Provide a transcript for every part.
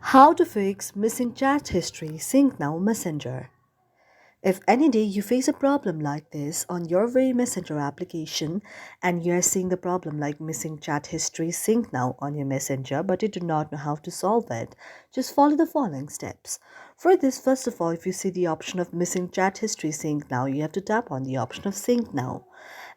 How to fix missing chat history Sync Now Messenger. If any day you face a problem like this on your very Messenger application and you are seeing the problem like missing chat history sync now on your Messenger but you do not know how to solve it, just follow the following steps. For this, first of all, if you see the option of missing chat history sync now, you have to tap on the option of sync now.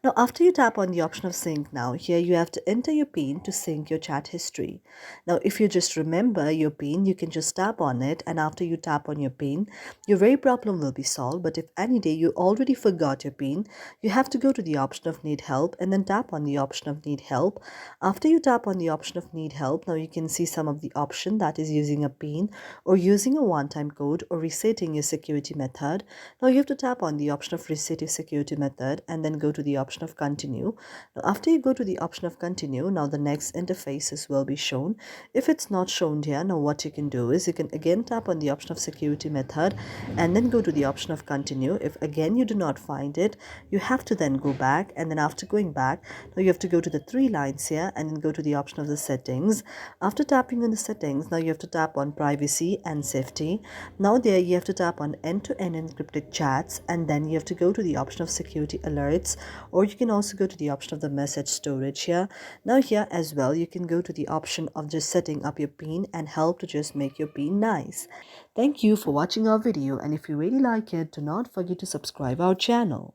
Now, after you tap on the option of sync now, here you have to enter your PIN to sync your chat history. Now, if you just remember your PIN, you can just tap on it, and after you tap on your PIN, your very problem will be solved. But if any day you already forgot your PIN, you have to go to the option of need help and then tap on the option of need help. After you tap on the option of need help, now you can see some of the option that is using a PIN or using a one-time code or resetting your security method. Now you have to tap on the option of reset your security method and then go to the option of continue. Now after you go to the option of continue, now the next interfaces will be shown. If it's not shown here, now what you can do is you can again tap on the option of security method and then go to the option of continue. If again you do not find it, you have to then go back, and then after going back, now you have to go to the three lines here and then go to the option of the settings. After tapping on the settings, now you have to tap on privacy and safety. Now there you have to tap on end-to-end encrypted chats, and then you have to go to the option of security alerts, or you can also go to the option of the message storage here. Now here as well you can go to the option of just setting up your PIN and help to just make your PIN nice. Thank you for watching our video, and if you really like it, do not forget to subscribe our channel.